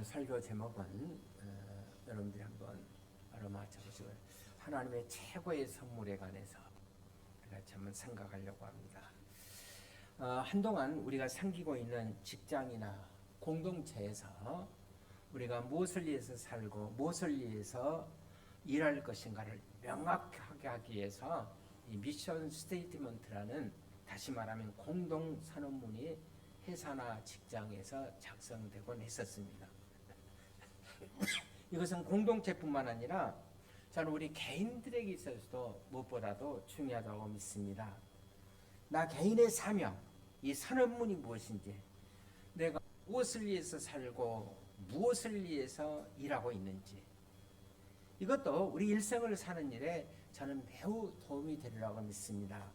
오늘 설교 제목은 여러분들이 한번 알아맞혀보시고 하나님의 최고의 선물에 관해서 같이 한번 생각하려고 합니다. 한동안 우리가 섬기고 있는 직장이나 공동체에서 우리가 무엇을 위해서 살고 무엇을 위해서 일할 것인가를 명확하게 하기 위해서 이 미션 스테이트먼트라는, 다시 말하면 공동선언문이 회사나 직장에서 작성되곤 했었습니다. 이것은 공동체뿐만 아니라 저는 우리 개인들에게 있어서도 무엇보다도 중요하다고 믿습니다. 나 개인의 사명, 이 선언문이 무엇인지, 내가 무엇을 위해서 살고 무엇을 위해서 일하고 있는지, 이것도 우리 일생을 사는 일에 저는 매우 도움이 되리라고 믿습니다.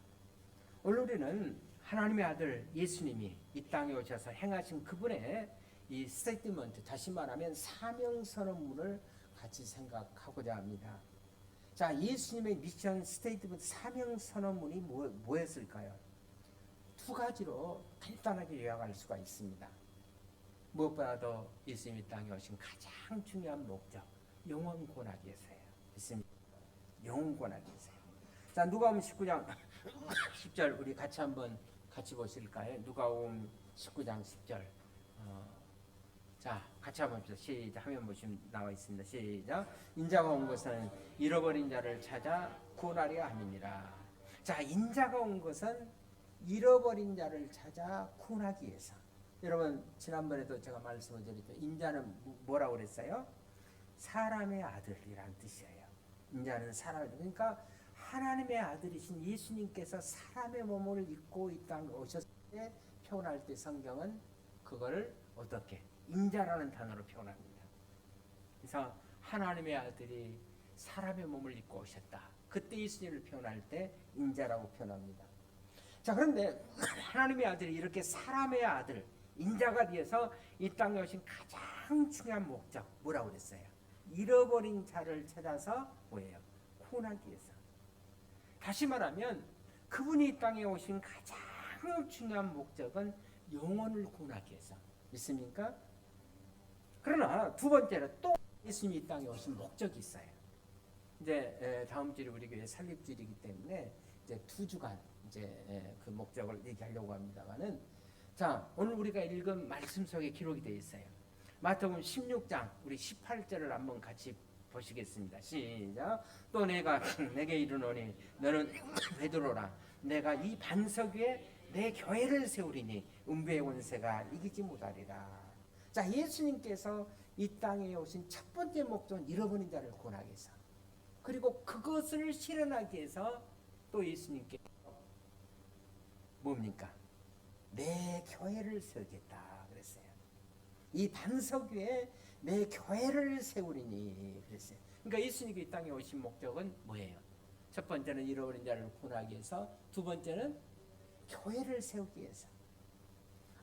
오늘 우리는 하나님의 아들 예수님이 이 땅에 오셔서 행하신 그분의 이 스테이트먼트, 다시 말하면 사명선언문을 같이 생각하고자 합니다. 자, 예수님의 미션 스테이트먼트 사명선언문이 뭐였을까요? 두 가지로 간단하게 요약할 수가 있습니다. 무엇보다도 예수님이 이 땅에 오신 가장 중요한 목적, 영원 구원하기 위해서예요. 있습니다. 영원 구원하기 위해서요. 자, 누가복음 19장 10절 우리 같이 한번 같이 보실까요? 누가복음 19장 10절. 자, 같이 한번 봅시다. 시작. 화면 보시면 나와 있습니다. 시작. 인자가 온 것은 잃어버린 자를 찾아 구원하려 함이니라. 자, 인자가 온 것은 잃어버린 자를 찾아 구원하기 위해서. 여러분, 지난번에도 제가 말씀을 드렸죠. 인자는 뭐라고 그랬어요? 사람의 아들이란 뜻이에요. 인자는 사람의 아들. 그러니까 하나님의 아들이신 예수님께서 사람의 몸을 입고 이 땅에 오셨을 때 표현할 때 성경은 그거를 어떻게? 인자라는 단어로 표현합니다. 그래서 하나님의 아들이 사람의 몸을 입고 오셨다. 그때 예수님을 표현할 때 인자라고 표현합니다. 자, 그런데 하나님의 아들이 이렇게 사람의 아들, 인자가 되어서 이 땅에 오신 가장 중요한 목적, 뭐라고 그랬어요? 잃어버린 자를 찾아서 뭐예요? 구원하기 위해서. 다시 말하면 그분이 이 땅에 오신 가장 중요한 목적은 영혼을 구원하기 위해서. 믿습니까? 그러나 두 번째로 또 예수님이 이 땅에 오신 목적이 있어요. 이제 다음 주에 우리 교회 설립주일이기 때문에 이제 2주간 이제 그 목적을 얘기하려고 합니다만은, 자, 오늘 우리가 읽은 말씀 속에 기록이 되어 있어요. 마태복음 16장 우리 18절을 한번 같이 보시겠습니다. 시작. 또 내가 내게 이르노니 너는 베드로라. 내가 이 반석 위에 내 교회를 세우리니 음부의 권세가 이기지 못하리라. 자, 예수님께서 이 땅에 오신 첫 번째 목적은 잃어버린 자를 구원하기 위해서, 그리고 그것을 실현하기 위해서 또 예수님께 뭡니까? 내 교회를 세우겠다 그랬어요. 이 반석 위에 내 교회를 세우리니 그랬어요. 그러니까 예수님이 이 땅에 오신 목적은 뭐예요? 첫 번째는 잃어버린 자를 구원하기 위해서, 두 번째는 교회를 세우기 위해서.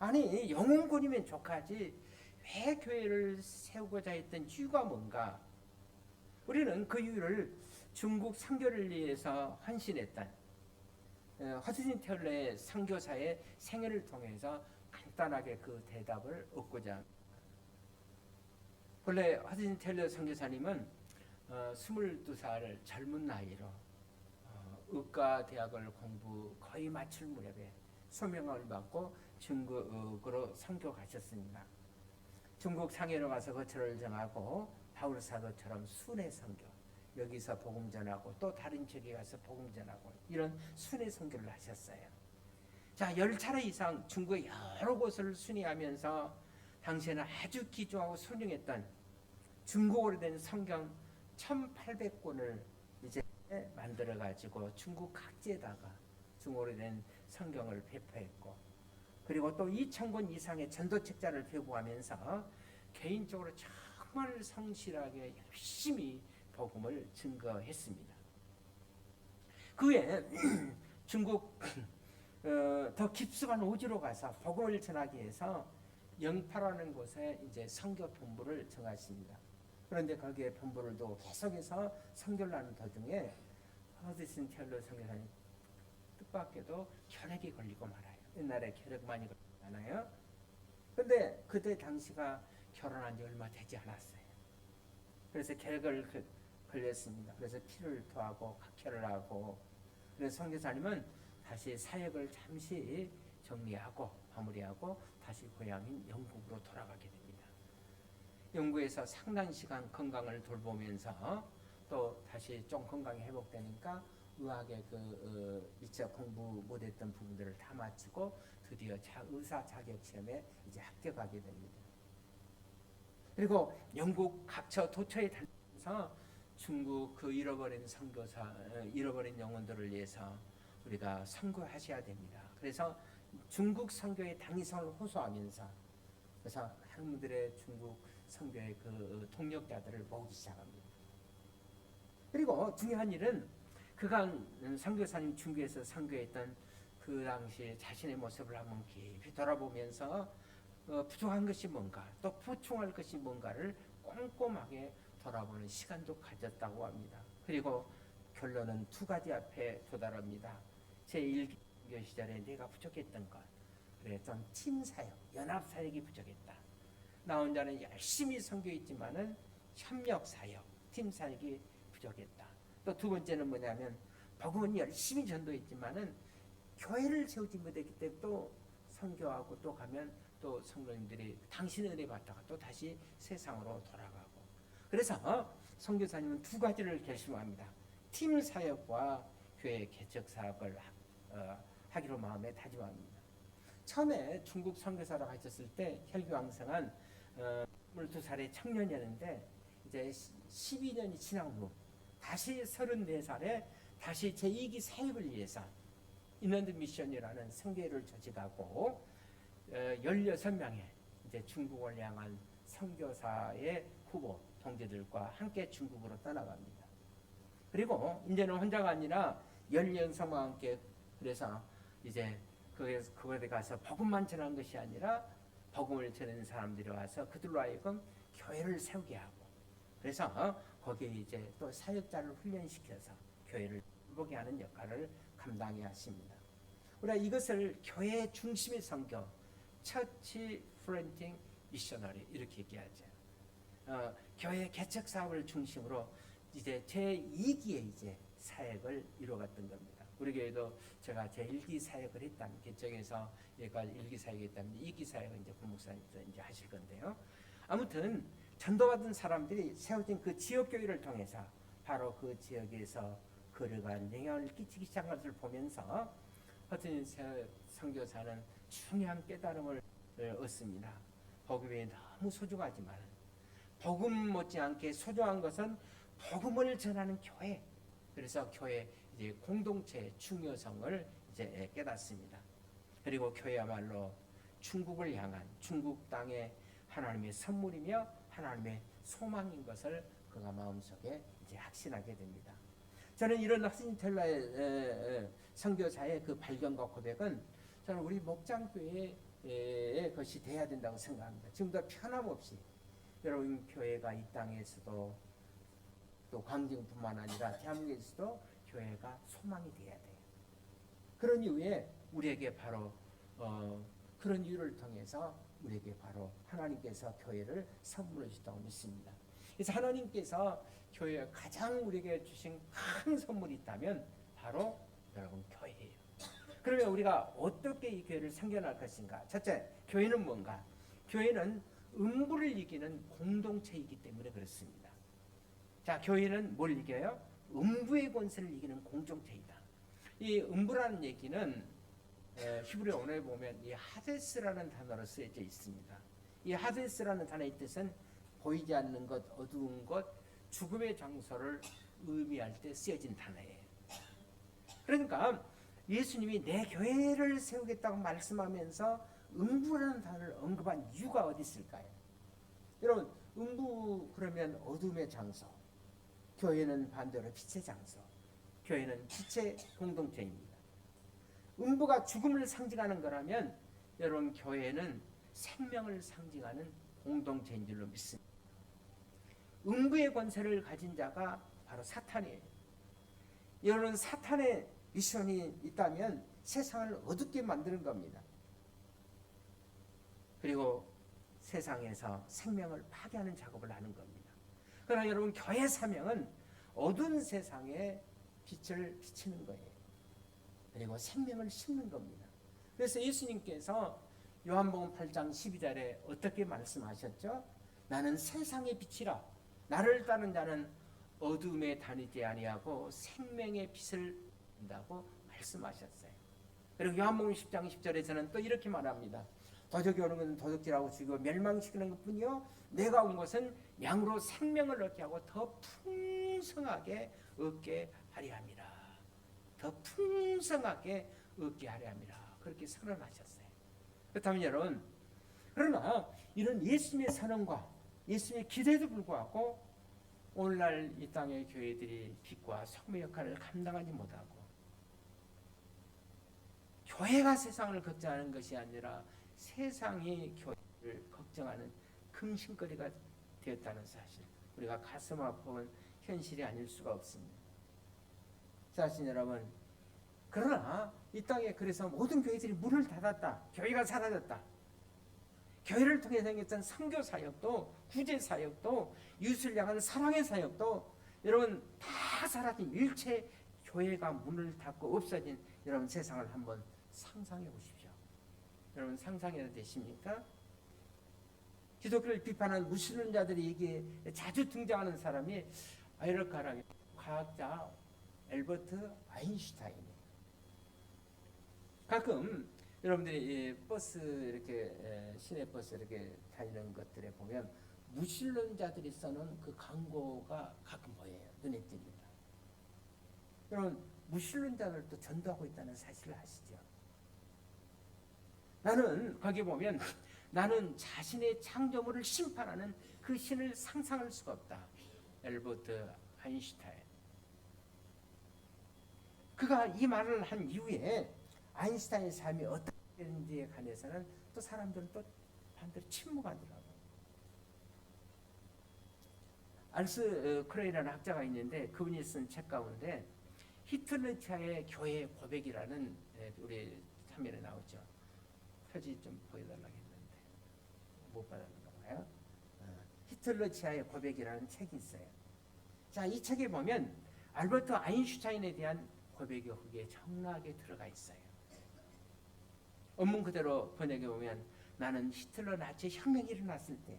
아니, 영혼군이면 족하지 왜 교회를 세우고자 했던 이유가 뭔가? 우리는 그 이유를 중국 선교를 위해서 헌신했던 허드슨 텔러의 선교사의 생애를 통해서 간단하게 그 대답을 얻고자 합니다. 원래 허드슨 텔러 선교사님은 22살 젊은 나이로 의과대학을 공부 거의 마칠 무렵에 소명을 받고 중국으로 선교 가셨습니다. 중국 상해로 가서 거처를 정하고 바울 사도처럼 순회 선교, 여기서 복음 전하고 또 다른 지역에 가서 복음 전하고, 이런 순회 선교를 하셨어요. 자, 10차례 이상 중국의 여러 곳을 순회하면서 당시에는 아주 기중하고 소중했던 중국어로 된 성경 1800권을 이제 만들어 가지고 중국 각지에다가 중국어로 된 성경을 배포했고, 그리고 또 2000권 이상의 전도책자를 배포하면서 개인적으로 정말 성실하게 열심히 복음을 증거했습니다. 그 외에 중국 더 깊숙한 오지로 가서 복음을 전하기 위해서 영파라는 곳에 이제 선교 본부를 정하십니다. 그런데 거기에 본부를 두고 계속해서 선교를 하는 도중에 허드슨 텔러 선교사님 뜻밖에도 혈액이 걸리고 말아요. 옛날에 혈액 많이 걸리잖아요. 근데 그때 당시가 결혼한 지 얼마 되지 않았어요. 그래서 계획을 걸렸습니다. 그래서 피를 토하고 각혈을 하고, 그래서 선교사님은 다시 사역을 잠시 정리하고 마무리하고 다시 고향인 영국으로 돌아가게 됩니다. 영국에서 상당 시간 건강을 돌보면서 또 다시 좀 건강이 회복되니까 의학의 미처 공부 못했던 부분들을 다 마치고 드디어 의사 자격 시험에 이제 합격하게 됩니다. 그리고 영국 각처 도처에 다니면서 중국 그 잃어버린 선교사, 잃어버린 영혼들을 위해서 우리가 선교하셔야 됩니다. 그래서 중국 선교의 당위성을 호소하면서, 그래서 많은 분들의 중국 선교의 그 동력자들을 모으기 시작합니다. 그리고 중요한 일은 그간 선교사님 중국에서 선교했던 그 당시 자신의 모습을 한번 깊이 돌아보면서 부족한 것이 뭔가, 또 보충할 것이 뭔가를 꼼꼼하게 돌아보는 시간도 가졌다고 합니다. 그리고 결론은 두 가지 앞에 도달합니다. 제1교 시절에 내가 부족했던 것, 그래 좀 팀사역, 연합사역이 부족했다. 나 혼자는 열심히 선교했지만은 협력사역, 팀사역이 부족했다. 또 두 번째는 뭐냐면 복음은 열심히 전도했지만은 교회를 세우지 못했기 때문에 또 선교하고 또 가면 또 성도님들이 당신 은혜 받다가 또 다시 세상으로 돌아가고, 그래서 선교사님은 두 가지를 결심합니다. 팀 사역과 교회 개척 사역을 하기로 마음에 다짐합니다. 처음에 중국 선교사로 가셨을 때 혈기왕성한 22살의 청년이었는데 이제 12년이 지난 후 다시 34살에 다시 제2기 사역을 위해서 인원드 미션이라는 선교회를 조직하고 16명의 이제 중국을 향한 선교사의 후보 동지들과 함께 중국으로 떠나갑니다. 그리고 이제는 혼자가 아니라 10명과 함께, 그래서 이제 그곳에 가서 복음만 전한 것이 아니라 복음을 전하는 사람들이 와서 그들로 하여금 교회를 세우게 하고, 그래서 거기에 이제 또 사역자를 훈련시켜서 교회를 보게 하는 역할을 감당해야 하십니다. 우리가 이것을 교회 중심의 선교, 처치 플랜팅 미셔너리 이렇게 얘기하죠. 교회 개척 사업을 중심으로 이제 제2기에 이제 사역을 이루어갔던 겁니다. 우리 교회도 제가 제1기 사역을 했다면, 개척에서 여기까지 1기 사역을 했다면 2기 사역은 이제 부목사님도 이제 하실 건데요. 아무튼 전도받은 사람들이 세워진 그 지역 교회를 통해서 바로 그 지역에서 걸어간 영향을 끼치기 시작한 것을 보면서 허튼 선교사는 중요한 깨달음을 얻습니다. 복음이 너무 소중하지만 복음 못지않게 소중한 것은 복음을 전하는 교회. 그래서 교회 이제 공동체의 중요성을 이제 깨닫습니다. 그리고 교회야말로 중국을 향한 중국 땅의 하나님의 선물이며 하나님의 소망인 것을 그가 마음속에 이제 확신하게 됩니다. 저는 이런 허슨텔러의 선교사의 그 발견과 고백은 저는 우리 목장교회의 것이 돼야 된다고 생각합니다. 지금도 편함없이 여러분 교회가 이 땅에서도 또 광진뿐만 아니라 대한민국에서도 교회가 소망이 돼야 돼요. 그런 이유에 우리에게 바로 그런 이유를 통해서 우리에게 바로 하나님께서 교회를 선물해 주셨다고 믿습니다. 그래서 하나님께서 교회에 가장 우리에게 주신 큰 선물이 있다면 바로 여러분 교회예요. 그러면 우리가 어떻게 이 교회를 생겨날 것인가? 첫째, 교회는 뭔가? 교회는 음부를 이기는 공동체이기 때문에 그렇습니다. 자, 교회는 뭘 이겨요? 음부의 권세를 이기는 공동체이다. 이 음부라는 얘기는 히브리 언어에 보면 이 하데스라는 단어로 쓰여져 있습니다. 이 하데스라는 단어의 뜻은 보이지 않는 것, 어두운 것, 죽음의 장소를 의미할 때 쓰여진 단어예요. 그러니까 예수님이 내 교회를 세우겠다고 말씀하면서 음부라는 단어를 언급한 이유가 어디 있을까요? 여러분, 음부 그러면 어둠의 장소, 교회는 반대로 빛의 장소, 교회는 빛의 공동체입니다. 음부가 죽음을 상징하는 거라면 여러분 교회는 생명을 상징하는 공동체인 줄로 믿습니다. 음부의 권세를 가진 자가 바로 사탄이에요. 여러분 사탄의 미션이 있다면 세상을 어둡게 만드는 겁니다. 그리고 세상에서 생명을 파괴하는 작업을 하는 겁니다. 그러나 여러분, 교회 사명은 어두운 세상에 빛을 비치는 거예요. 그리고 생명을 심는 겁니다. 그래서 예수님께서 요한복음 8장 12절에 어떻게 말씀하셨죠? 나는 세상의 빛이라. 나를 따르는 자는 어둠에 다니지 아니하고 생명의 빛을 본다고 말씀하셨어요. 그리고 요한복음 10장 10절에서는 또 이렇게 말합니다. 도적이 오는 것은 도둑질하고 죽이고 멸망시키는 것뿐이요 내가 온 것은 양으로 생명을 얻게 하고 더 풍성하게 얻게 하려 함이라. 더 풍성하게 얻게 하려 함이라. 그렇게 선언하셨어요. 그렇다면 여러분, 그러나 이런 예수님의 선언과 예수님의 기대에도 불구하고 오늘날 이 땅의 교회들이 빛과 소금의 역할을 감당하지 못하고, 교회가 세상을 걱정하는 것이 아니라 세상이 교회를 걱정하는 금신거리가 되었다는 사실, 우리가 가슴 아픈 현실이 아닐 수가 없습니다. 자신 여러분, 그러나 이 땅에 그래서 모든 교회들이 문을 닫았다. 교회가 사라졌다. 교회를 통해 생겼던 선교 사역도, 구제 사역도, 이웃을 향한 사랑의 사역도 여러분 다 사라진, 일체 교회가 문을 닫고 없어진 여러분 세상을 한번 상상해 보십시오. 여러분 상상해도 되십니까? 기독교를 비판한 무신론자들이 여기에 자주 등장하는 사람이 아이러카락의 과학자 엘버트 아인슈타인이에요. 가끔 여러분들이 버스 이렇게 시내 버스 이렇게 다니는 것들에 보면 무신론자들이 써놓은 그 광고가 가끔 보여요. 눈에 띕니다. 여러분, 무신론자들도 전도하고 있다는 사실을 아시죠? 나는 거기 보면 나는 자신의 창조물을 심판하는 그 신을 상상할 수가 없다. 엘버트 아인슈타인. 그가 이 말을 한 이후에 아인슈타인의 삶이 어떻게 되는지에 관해서는 또 사람들은 또 반대로 침묵하더라고요. 알스 크레이라는 학자가 있는데 그분이 쓴 책 가운데 히틀러차의 교회 고백이라는, 우리 화면에 나오죠. 표지 좀 보여달라고 했는데 못 받았는가 봐요. 히틀러차의 고백이라는 책이 있어요. 자, 이 책에 보면 알버트 아인슈타인에 대한 고백이 거기에 적나하게 들어가 있어요. 원문 그대로 번역해 보면, 나는 히틀러 나치 혁명이 일어났을 때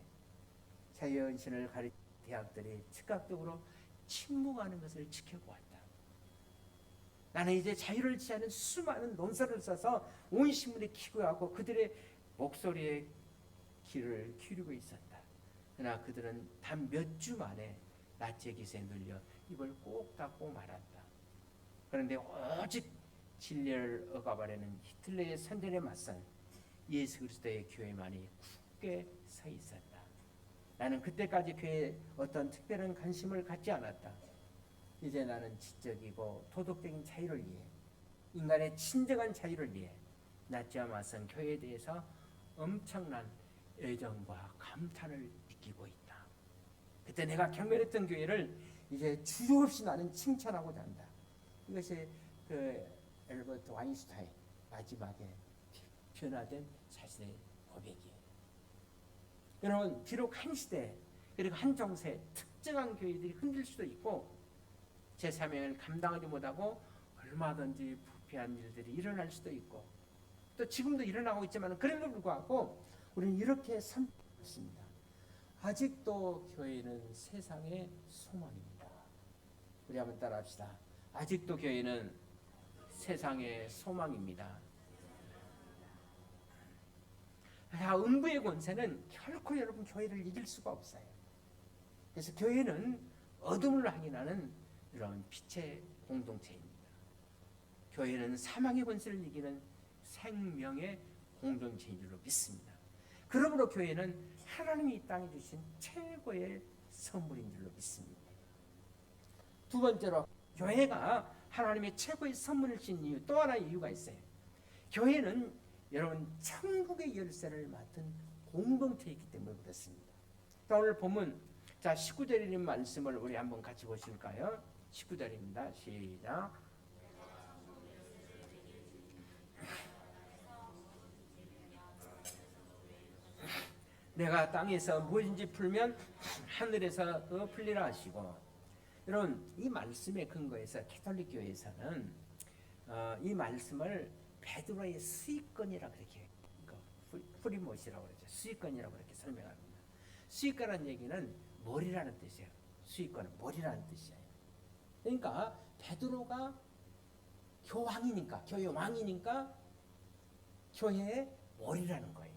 자유연신을 가리킨 대학들이 즉각적으로 침묵하는 것을 지켜보았다. 나는 이제 자유를 지하는 수많은 논설을 써서 온 신문에 기고하고 그들의 목소리에 귀를 기울이고 있었다. 그러나 그들은 단 몇 주 만에 나치의 기세에 눌려 입을 꼭 닫고 말았다. 그런데 오직 진리를 억압하려는 히틀러의 선전에 맞선 예수 그리스도의 교회만이 굳게 서 있었다. 나는 그때까지 교회에 어떤 특별한 관심을 갖지 않았다. 이제 나는 지적이고 도덕적인 자유를 위해, 인간의 진정한 자유를 위해 나치와 맞선 교회에 대해서 엄청난 애정과 감탄을 느끼고 있다. 그때 내가 경멸했던 교회를 이제 주저없이 나는 칭찬하고자 한다. 이것이 그 엘버트 아인슈타인 마지막에 변화된 자신의 고백이에요. 여러분, 비록 한 시대 그리고 한 정세 특정한 교회들이 흔들 수도 있고 제 사명을 감당하지 못하고 얼마든지 부패한 일들이 일어날 수도 있고 또 지금도 일어나고 있지만, 그럼에도 불구하고 우리는 이렇게 선포했습니다. 아직도 교회는 세상의 소망입니다. 우리 한번 따라합시다. 아직도 교회는 세상의 소망입니다. 음부의 권세는 결코 여러분 교회를 이길 수가 없어요. 그래서 교회는 어둠을 항인하는 이런 빛의 공동체입니다. 교회는 사망의 권세를 이기는 생명의 공동체인 줄로 믿습니다. 그러므로 교회는 하나님이 이 땅에 주신 최고의 선물인 줄로 믿습니다. 두 번째로, 교회가 하나님의 최고의 선물이신 이유, 또 하나의 이유가 있어요. 교회는 여러분 천국의 열쇠를 맡은 공동체이기 때문에 그렇습니다. 자, 오늘 본문 19절의 말씀을 우리 한번 같이 보실까요? 19절입니다. 시작. 내가 땅에서 무엇인지 풀면 하늘에서 풀리라 하시고, 여러분 이 말씀에 근거해서 가톨릭 교회에서는 이 말씀을 베드로의 수익권이라 그렇게 프리모시라고 그러죠. 수익권이라고 그렇게 설명합니다. 수익권이라는 얘기는 머리라는 뜻이에요. 수익권은 머리라는 뜻이에요. 그러니까 베드로가 교황이니까, 교회 왕이니까 교회의 머리라는 거예요.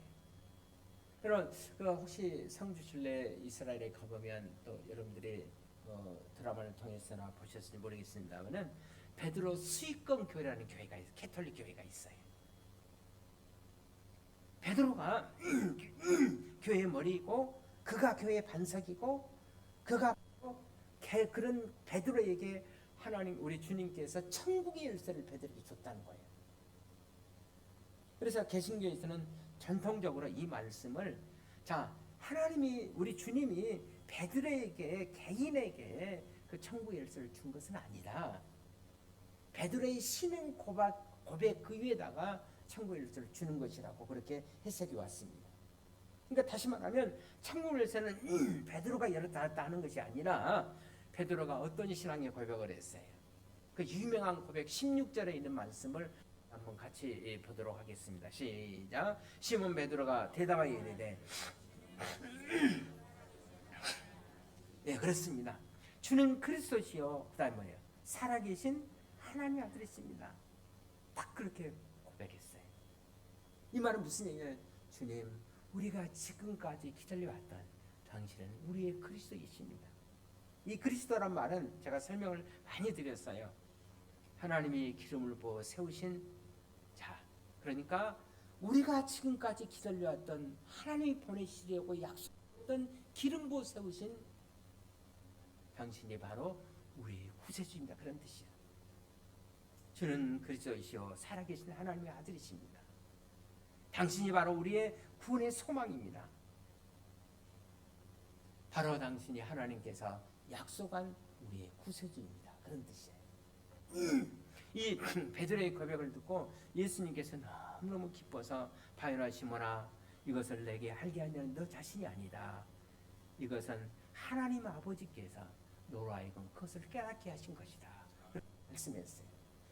여러분 혹시 성주 순례 이스라엘에 가보면 또 여러분들이 드라마를 통해서나 보셨을지 모르겠습니다만은 베드로 수익권 교회라는 교회가 있어요. 가톨릭 교회가 있어요. 베드로가 교회의 머리이고 그가 교회의 반석이고 그가 그런 베드로에게 하나님 우리 주님께서 천국의 열쇠를 베드로에게 줬다는 거예요. 그래서 개신교에서는 전통적으로 이 말씀을 하나님이 우리 주님이 베드로에게 개인에게 그 천국의 열쇠를 준 것은 아니다. 베드로의 신앙 고백 그 위에다가 천국의 열쇠를 주는 것이라고 그렇게 해석이 왔습니다. 그러니까 다시 말하면 천국의 열쇠는 베드로가 열었다 하는 것이 아니라 베드로가 어떤 신앙의 고백을 했어요. 그 유명한 고백 16절에 있는 말씀을 한번 같이 보도록 하겠습니다. 시작. 시몬 베드로가 대답하여 이르되 네, 그렇습니다. 주는 그리스도시요, 그다음 뭐예요? 살아계신 하나님의 아들이십니다. 딱 그렇게 고백했어요. 이 말은 무슨 얘기예요? 주님, 우리가 지금까지 기다려왔던 당신은 우리의 그리스도이십니다. 이 그리스도란 말은 제가 설명을 많이 드렸어요. 하나님이 기름을 부어 세우신 그러니까 우리가 지금까지 기다려왔던 하나님이 보내시려고 약속했던 기름 부어 세우신 당신이 바로 우리의 구세주입니다. 그런 뜻이에요. 주는 그리스도이시오 살아계신 하나님의 아들이십니다. 당신이 바로 우리의 구원의 소망입니다. 바로 당신이 하나님께서 약속한 우리의 구세주입니다. 그런 뜻이에요. 이 베드로의 고백을 듣고 예수님께서 너무너무 기뻐서 바요나 시몬아, 이것을 내게 알게 하는 너 자신이 아니다. 이것은 하나님 아버지께서 너로 하여금 그것을 깨닫게 하신 것이다. 말씀했어요.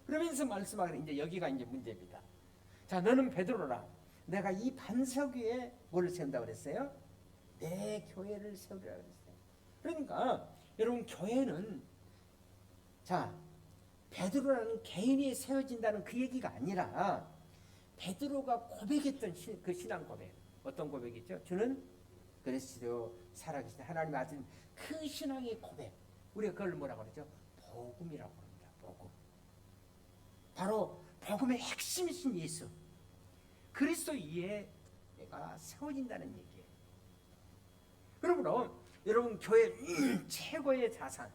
그러면서 말씀하기를 이제 여기가 이제 문제입니다. 너는 베드로라. 내가 이 반석 위에 뭘 세운다고 그랬어요? 내 교회를 세우리라 그랬어요. 그러니까 여러분 교회는 베드로라는 개인이 세워진다는 그 얘기가 아니라 베드로가 고백했던 그 신앙 고백, 어떤 고백이죠? 주는 그리스도 살아계신 하나님의 아들, 그 신앙의 고백, 우리가 그걸 뭐라고 그러죠? 복음이라고 합니다. 복음. 바로 복음의 핵심이신 예수, 그리스도 이해가 세워진다는 얘기예요. 그러므로 여러분 교회 최고의 자산,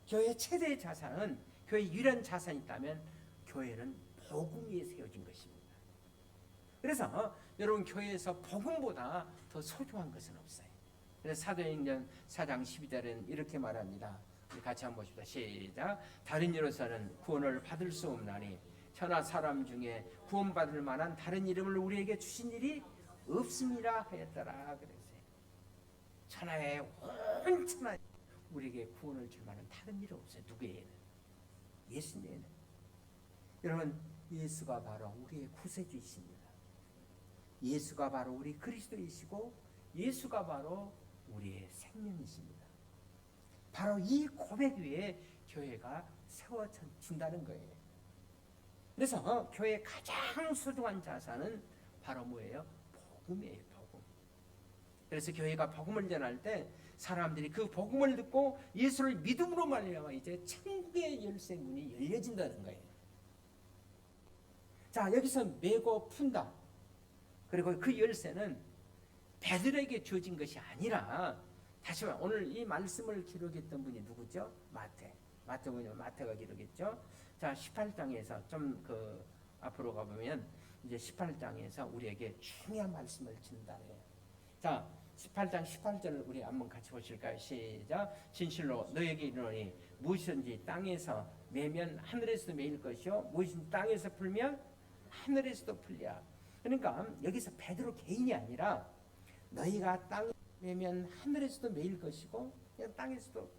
교회 최대의 자산은, 교회 유일한 자산이 있다면 교회는 복음 위에 세워진 것입니다. 그래서 여러분 교회에서 복음보다 더 소중한 것은 없어요. 그래서 사도행전 4장 12절에는 이렇게 말합니다. 우리 같이 한번 보십시다. 시작. 다른 이로서는 구원을 받을 수 없나니 천하 사람 중에 구원받을 만한 다른 이름을 우리에게 주신 일이 없습니다 하였더라 그랬어요. 천하의 온 천하 우리에게 구원을 줄 만한 다른 일은 없어요. 누구에게는? 예수님에게는. 여러분 예수가 바로 우리의 구세주이십니다. 예수가 바로 우리 그리스도이시고 예수가 바로 우리의 생명이십니다. 바로 이 고백 위에 교회가 세워진다는 거예요. 그래서 교회의 가장 소중한 자산은 바로 뭐예요? 복음이에요. 복음. 그래서 교회가 복음을 전할 때 사람들이 그 복음을 듣고 예수를 믿음으로 말미암아 이제 천국의 열쇠 문이 열려진다는 거예요. 여기서 메고 푼다. 그리고 그 열쇠는 베드로에게 주어진 것이 아니라, 다시 말해 오늘 이 말씀을 기록했던 분이 누구죠? 마태가 기록했죠. 18장에서 좀 앞으로 가보면 이제 18장에서 우리에게 중요한 말씀을 준다 해요. 18장 18절을 우리 한번 같이 보실까요? 시작. 진실로 너에게 이르노니 무엇이든지 땅에서 매면 하늘에서도 매일 것이요 무엇이든지 땅에서 풀면 하늘에서도 풀리라. 그러니까 여기서 베드로 개인이 아니라 너희가 땅에 매면 하늘에서도 매일 것이고 그냥 땅에서도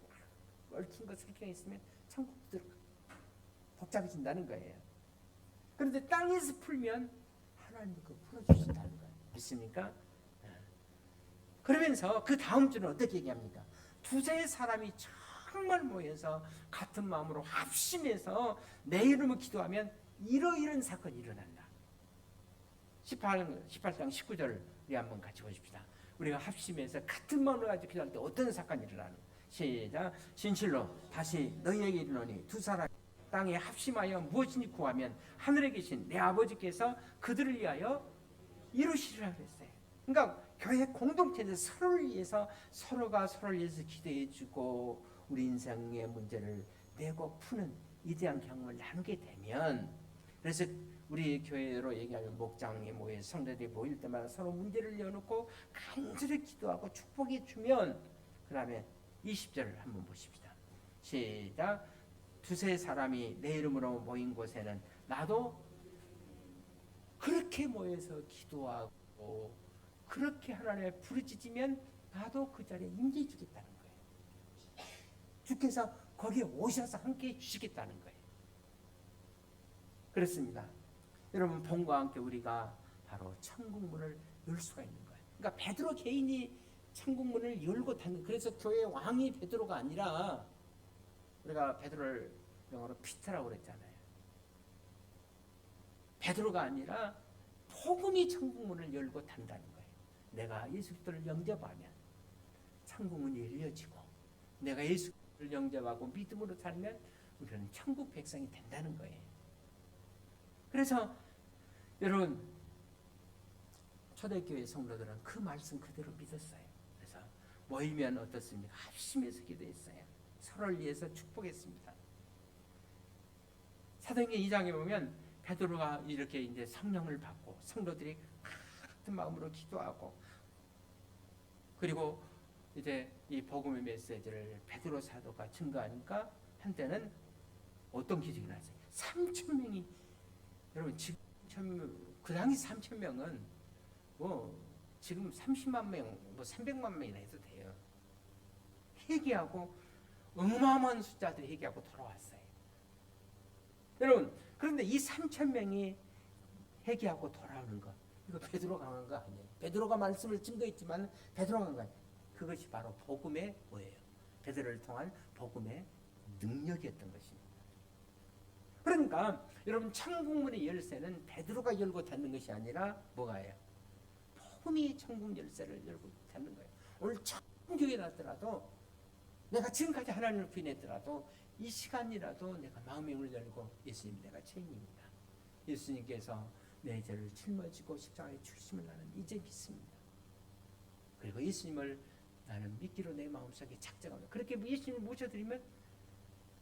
얽힌 것 설경이 있으면 천국 들어가 복잡해진다는 거예요. 그런데 땅에서 풀면 하나님이 그거 풀어주신다는 거예요. 믿습니까? 그러면서 그 다음 주는 어떻게 얘기합니까? 두세 사람이 정말 모여서 같은 마음으로 합심해서 내 이름을 기도하면 이러이런 사건이 일어난다. 18장 19절 우리 한번 같이 보십시다. 우리가 합심해서 같은 마음으로 가지고 기도할 때 어떤 사건이 일어나는 시작. 진실로 다시 너희에게 이르노니 두 사람 땅에 합심하여 무엇이니 구하면 하늘에 계신 내 아버지께서 그들을 위하여 이루시리라 그랬어요. 그러니까 교회 공동체에서 서로를 위해서 서로가 서로를 위해서 기도해주고 우리 인생의 문제를 내고 푸는 위대한 경험을 나누게 되면, 그래서 우리 교회로 얘기하면 목장에 모여 성도들이 모일 때마다 서로 문제를 열어놓고 간절히 기도하고 축복해 주면, 그 다음에 20절을 한번 보십시다. 시작. 두세 사람이 내 이름으로 모인 곳에는 나도 그렇게 모여서 기도하고 그렇게 하나님의 부르짖으면 나도 그 자리에 임재해 주겠다는 거예요. 주께서 거기에 오셔서 함께 해 주시겠다는 거예요. 그렇습니다. 여러분, 본과 함께 우리가 바로 천국 문을 열 수가 있는 거예요. 그러니까 베드로 개인이 천국 문을 열고 닫는, 그래서 교회 왕이 베드로가 아니라, 우리가 베드로를 영어로 피터라고 그랬잖아요. 베드로가 아니라 복음이 천국 문을 열고 닫는다는 거예요. 내가 예수 그리스도를 영접하면 천국 문이 열려지고, 내가 예수 그리스도를 영접하고 믿음으로 살면 우리는 천국 백성이 된다는 거예요. 그래서 여러분, 초대교회 성도들은 그 말씀 그대로 믿었어요. 그래서 모이면 어떻습니까? 합심해서 기도했어요. 서로를 위해서 축복했습니다. 사도행전 2장에 보면 베드로가 이렇게 이제 성령을 받고 성도들이 같은 마음으로 기도하고, 그리고 이제 이 복음의 메시지를 베드로 사도가 증거하니까 한때는 어떤 기적이 났어요. 3,000명이, 여러분 지금 그 당시 3,000명은 뭐 지금 30만 명, 뭐 300만 명이나 해도 돼요. 회개하고 어마어마한 숫자들이 회개하고 돌아왔어요. 여러분, 그런데 이 3,000명이 회개하고 돌아오는 것, 이거 베드로가 한 거 아니에요. 베드로가 말씀을 증거했지만 베드로가 한 거 아니에요. 그것이 바로 복음의 뭐예요? 베드로를 통한 복음의 능력이었던 것입니다. 그러니까 여러분, 천국문의 열쇠는 베드로가 열고 닫는 것이 아니라 뭐가예요? 복음이 천국 열쇠를 열고 닫는 거예요. 오늘 처음 교회 났더라도, 내가 지금까지 하나님을 부인했더라도 이 시간이라도 내가 마음의 문을 열고, 예수님 내가 죄인입니다. 예수님께서 내 죄를 짊어지고 십자가에 죽으심을 나는 이제 믿습니다. 그리고 예수님을 나는 믿기로 내 마음속에 작정합니다. 그렇게 예수님을 모셔드리면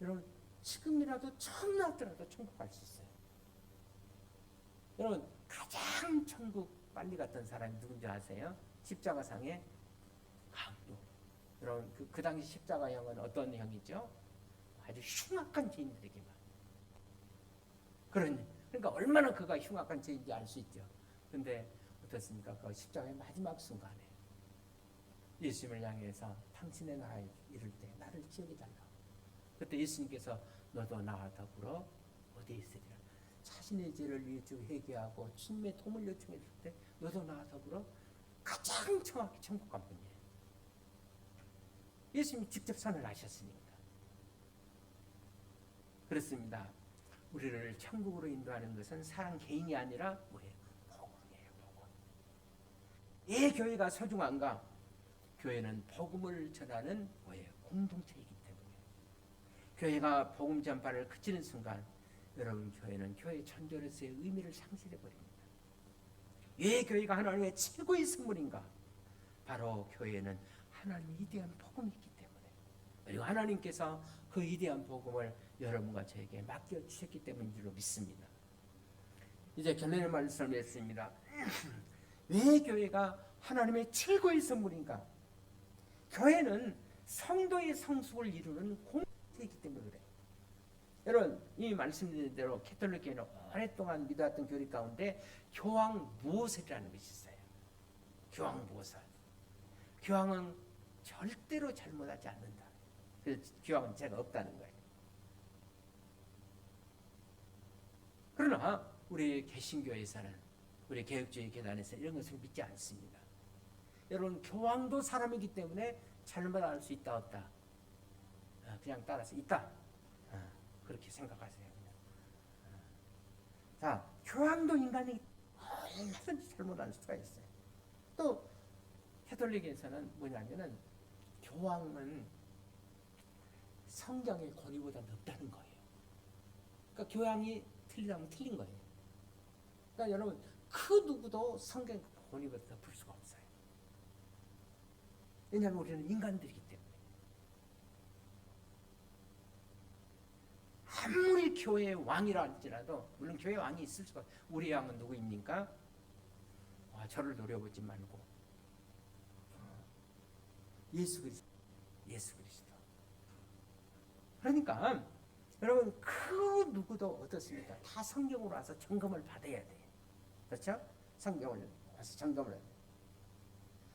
여러분, 지금이라도 처음 나왔더라도 천국 갈 수 있어요. 여러분, 가장 천국 빨리 갔던 사람이 누군지 아세요? 십자가상의 강도. 여러분, 그 당시 십자가형은 어떤 형이죠? 아주 흉악한 죄인들에게만. 그러니까 얼마나 그가 흉악한 죄인지 알 수 있죠. 근데 어떻습니까? 그 십자가의 마지막 순간에 예수님을 향해서 당신의 나라에 이를 때 나를 기억해 달라고. 그때 예수님께서 너도 나와 더불어 어디에 있으리라. 자신의 죄를 위해 회개하고 주님의 도움을 요청했을 때 너도 나와 더불어 가장 정확히 천국 간 분이에요. 예수님이 직접 선언하셨으니까. 그렇습니다. 우리를 천국으로 인도하는 것은 사람 개인이 아니라 뭐예요? 복음이에요. 복음. 왜 교회가 소중한가? 교회는 복음을 전하는 뭐예요? 공동체이기 때문에. 교회가 복음 전파를 그치는 순간 여러분, 교회는 교회 전도로서의 의미를 상실해 버립니다. 왜 교회가 하나님의 최고의 선물인가? 바로 교회는 하나님의 위대한 복음이 있기 때문에, 그리고 하나님께서 그 위대한 복음을 여러분과 저에게 맡겨주셨기 때문인 줄로 믿습니다. 이제 결론의 말씀을 했습니다. 왜 교회가 하나님의 최고의 선물인가? 교회는 성도의 성숙을 이루는 공동체이기 때문에 그래요. 여러분, 이미 말씀드린 대로 캐톨릭 교회는 오랫동안 믿어왔던 교리 가운데 교황 무호설이라는 것이 있어요. 교황 무호설. 교황은 절대로 잘못하지 않는다. 그래서 교황은 죄가 없다는 거예요. 그러나 우리 개신교에서는, 우리 개혁주의 교단에서 이런 것을 믿지 않습니다. 여러분, 교황도 사람이기 때문에 잘못할 수 있다 없다, 그냥 따라서 있다, 그렇게 생각하세요. 자, 교황도 인간이 얼마든지 잘못할 수가 있어요. 또 캐톨릭에서는 뭐냐면은 교황은 성경의 권위보다 높다는 거예요. 그러니까 교황이 틀리다면 틀린 거예요. 그러니까 여러분, 그 누구도 성경 권위보다 높을 수가 없어요. 왜냐하면 우리는 인간들이기 때문에. 아무리 교회의 왕이라 할지라도, 물론 교회 왕이 있을 수가 없어요. 우리 왕은 누구입니까? 저를 노려보지 말고 예수 그리스도. 예수 그리스도. 그러니까 여러분, 그 누구도 어떻습니까? 다 성경으로 와서 점검을 받아야 돼요. 그렇죠? 성경을 와서 점검을 해야 돼요.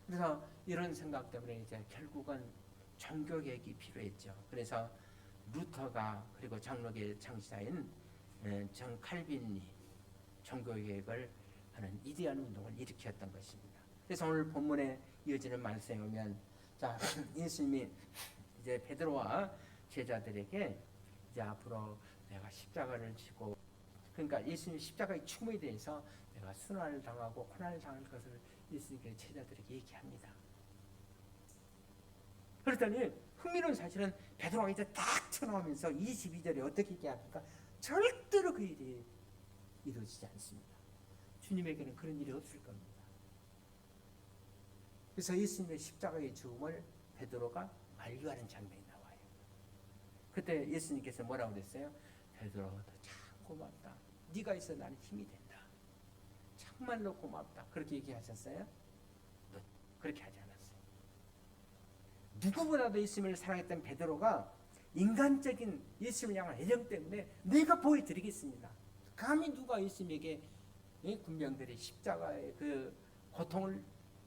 그래서 이런 생각 때문에 이제 결국은 종교개혁이 필요했죠. 그래서 루터가, 그리고 장로계 창시자인 정 칼빈이 종교개혁을 하는 이대한 운동을 일으켰던 것입니다. 그래서 오늘 본문에 이어지는 말씀에 보면, 자, 예수님이 이제 베드로와 제자들에게 이제 앞으로 내가 십자가를 지고, 그러니까 예수님 십자가의 죽음에 대해서 내가 순환을 당하고 고난을 당할 것을 예수님께 제자들에게 얘기합니다. 그랬더니 흥미로운 사실은 베드로가 이제 딱 쳐나오면서 22절에 어떻게 얘기합니까? 절대로 그 일이 이루어지지 않습니다. 주님에게는 그런 일이 없을 겁니다. 그래서 예수님의 십자가의 죽음을 베드로가 만류하는 장면이 나와요. 그때 예수님께서 뭐라고 그랬어요? 베드로, 너 참 고맙다. 네가 있어 나는 힘이 된다. 정말로 고맙다. 그렇게 얘기하셨어요? 그렇게 하지 않았어요. 누구보다도 예수님을 사랑했던 베드로가 인간적인 예수님을 향한 애정 때문에 내가 보여드리겠습니다. 감히 누가 예수님에게 군병들이 십자가의 그 고통을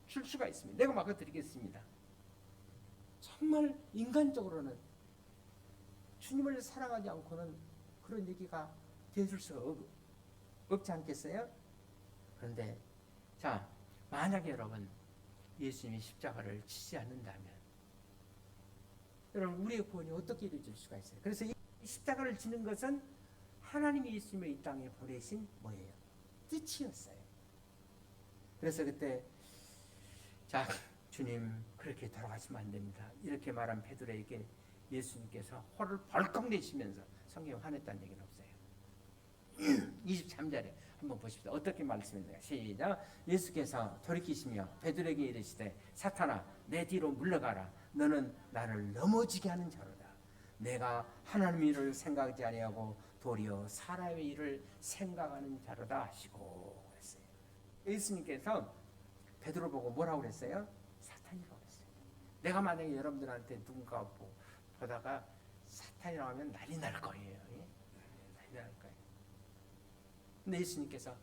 줄 수가 있습니다. 내가 막아드리겠습니다. 정말 인간적으로는 주님을 사랑하지 않고는 그런 얘기가 되어줄 수가 없지 않겠어요? 그런데 자, 만약에 여러분 예수님이 십자가를 치지 않는다면 여러분 우리의 구원이 어떻게 이루어질 수가 있어요? 그래서 이 십자가를 지는 것은 하나님이 예수님을 이 땅에 보내신 뭐예요? 뜻이었어요. 그래서 그때 자, 주님 그렇게 돌아가시면 안 됩니다. 이렇게 말한 베드로에게 예수님께서 화를 벌컥 내시면서, 성경에 화냈다는 얘기는 없어요. 23절에 한번 보십시오. 어떻게 말씀했는가. 시작. 예수께서 돌이키시며 베드로에게 이르시되 사탄아 내 뒤로 물러가라. 너는 나를 넘어지게 하는 자로다. 내가 하나님의 일을 생각하지 아니하고 도리어 사람의 일을 생각하는 자로다 하시고 그랬어요. 예수님께서 베드로 보고 뭐라고 그랬어요? 사탄이라고 그랬어요. 내가 만약에 여러분들한테 누군가 보다가 사탄이라고 하면 난리 날 거예요. 난리 날 거예요. 근데 예수님께서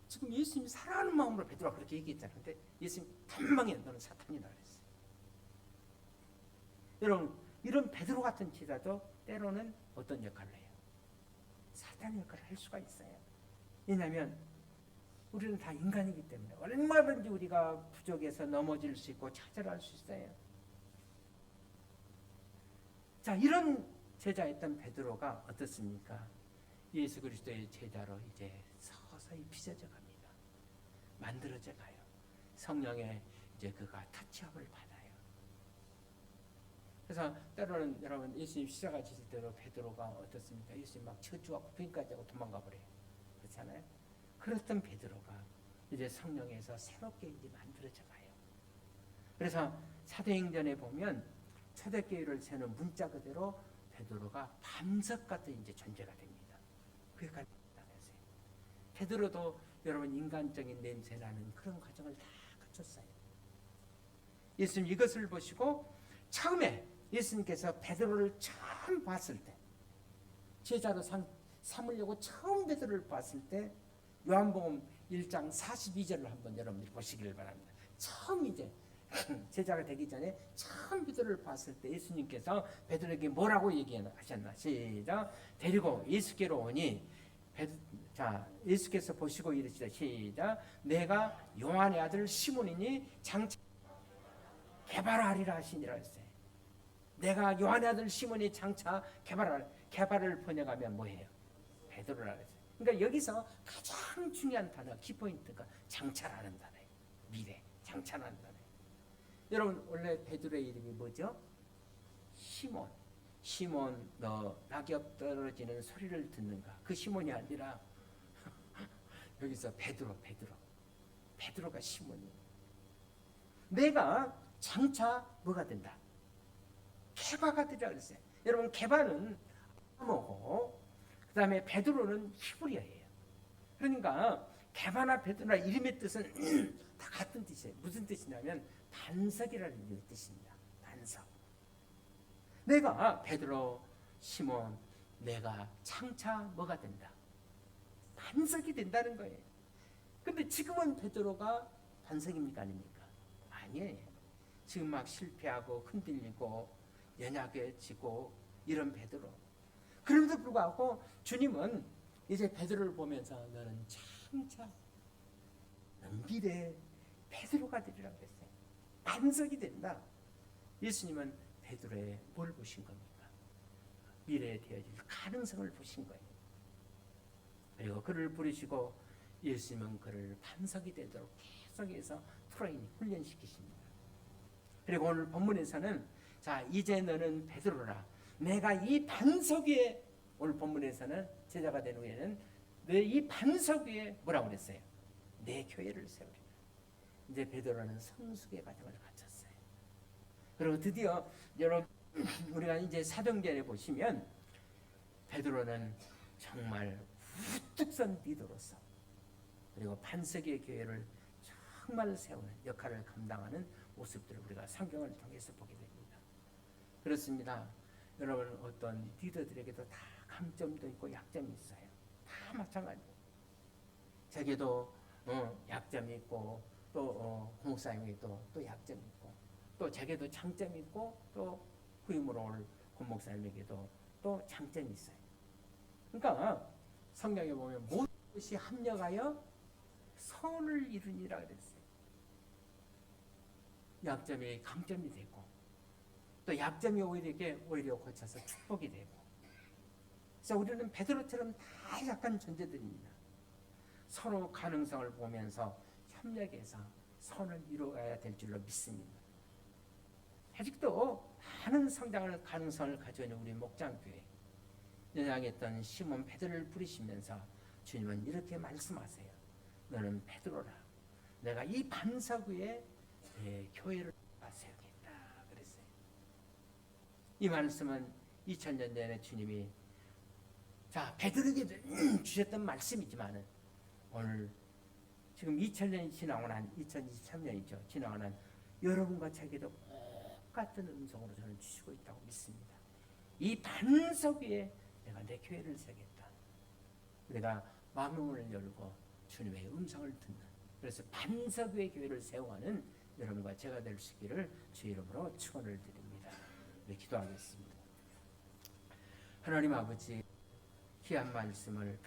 지금 예수님이 사랑하는 마음으로 베드로가 그렇게 얘기했잖아요. 근데 예수님 단방에 너는 사탄이다 그랬어요. 여러분 이런 베드로 같은 제자도 때로는 어떤 역할을 해요? 사탄의 역할을 할 수가 있어요. 왜냐하면 우리는 다 인간이기 때문에 얼마든지 우리가 부족해서 넘어질 수 있고 좌절할 수 있어요. 자, 이런 제자였던 베드로가 어떻습니까? 예수 그리스도의 제자로 이제 서서히 빚어져 갑니다. 만들어져 가요. 성령의 이제 그가 터치업을 받아요. 그래서 때로는 여러분 예수님 십자가 지실 때로 베드로가 어떻습니까? 예수님 막 저주하고 부인까지 하고 도망가 버려요. 그렇잖아요. 그랬던 베드로가 이제 성령에서 새롭게 이제 만들어져 가요. 그래서 사도행전에 보면 초대교회를 세우는 문자 그대로 베드로가 반석 같은 이제 존재가 됩니다. 그게까지 나갔어요. 베드로도 여러분 인간적인 냄새 나는 그런 과정을 다 거쳤어요. 예수님 이것을 보시고 처음에 예수님께서 베드로를 처음 봤을 때, 제자로 삼으려고 처음 베드로를 봤을 때 요한복음 1장 42절을 한번 여러분들이 보시기를 바랍니다. 처음 이제 제자가 되기 전에 처음 베드로를 봤을 때 예수님께서 베드로에게 뭐라고 얘기하셨나? 시작. 데리고 예수께로 오니 자, 예수께서 보시고 이르시되 시작. 내가 요한의 아들 시몬이니 장차 개발하리라 하시니라 했어요. 내가 요한의 아들 시몬이 장차 개발을 번역하면 뭐예요? 베드로라 했어요. 그러니까 여기서 가장 중요한 단어, 키포인트가 장차라는 단어예요. 미래, 장차라는 단어예요. 여러분 원래 베드로의 이름이 뭐죠? 시몬. 시몬 너 낙엽 떨어지는 소리를 듣는가? 그 시몬이 아니라 여기서 베드로가 시몬이에요. 내가 장차 뭐가 된다? 개바가 되리라 그랬어요. 여러분 개바는 아모고 그 다음에 베드로는 히브리어예요. 그러니까 개바나 베드로나 이름의 뜻은 다 같은 뜻이에요. 무슨 뜻이냐면 반석이라는 뜻입니다. 반석. 내가 베드로, 시몬, 내가 장차 뭐가 된다? 반석이 된다는 거예요. 근데 지금은 베드로가 반석입니까 아닙니까? 아니에요. 지금 막 실패하고 흔들리고 연약해지고 이런 베드로. 그럼에도 불구하고 주님은 이제 베드로를 보면서 너는 장차 미래의 베드로가 되리라고 했어요. 반석이 된다. 예수님은 베드로의 뭘 보신 겁니까? 미래에 되어질 가능성을 보신 거예요. 그리고 그를 부르시고 예수님은 그를 반석이 되도록 계속해서 트레이닝, 훈련시키십니다. 그리고 오늘 본문에서는 자 이제 너는 베드로라. 내가 이 반석 위에 오늘 본문에서는 제자가 된 후에는 내 이 반석 위에 뭐라고 그랬어요? 내 교회를 세우리라. 이제 베드로는 성숙의 과정을 거쳤어요. 그리고 드디어 여러분 우리가 이제 사도행전에 보시면 베드로는 정말 우뚝 선 리더로서 그리고 반석의 교회를 정말 세우는 역할을 감당하는 모습들을 우리가 성경을 통해서 보게 됩니다. 그렇습니다. 여러분 어떤 리더들에게도 다 강점도 있고 약점이 있어요. 다 마찬가지예요. 제게도 약점이 있고 또 고목사님에게도 또 약점이 있고 또 제게도 장점이 있고 또 후임으로 올 고목사님에게도 또 장점이 있어요. 그러니까 성경에 보면 모든 것이 합력하여 선을 이루니라 그랬어요. 약점이 강점이 되고 또 약점이 오히려 고쳐서 축복이 되고. 그래서 우리는 베드로처럼 다 약한 존재들입니다. 서로 가능성을 보면서 협력해서 선을 이루어야 될 줄로 믿습니다. 아직도 많은 성장을 가능성을 가지고 있는 우리 목장교회 연약했던 시몬 베드로를 부르시면서 주님은 이렇게 말씀하세요. 너는 베드로라. 내가 이 반석 위에 내 교회를 세우겠다 그랬어요. 이 말씀은 2000년 전에 주님이 자 베드로에게 주셨던 말씀이지만은 오늘 지금 2000년이 지나고 난 2023년이죠. 지나고 난 여러분과 저에게도 똑같은 음성으로 저는 주시고 있다고 믿습니다. 이 반석 위에 내가 내 교회를 세우겠다. 우리가 마음을 열고 주님의 음성을 듣는 그래서 반석 위에 교회를 세워가는 여러분과 제가 될 수 있기를 주 이름으로 축원을 드립니다. 네, 기도하겠습니다. 하나님 아버지 귀한 말씀을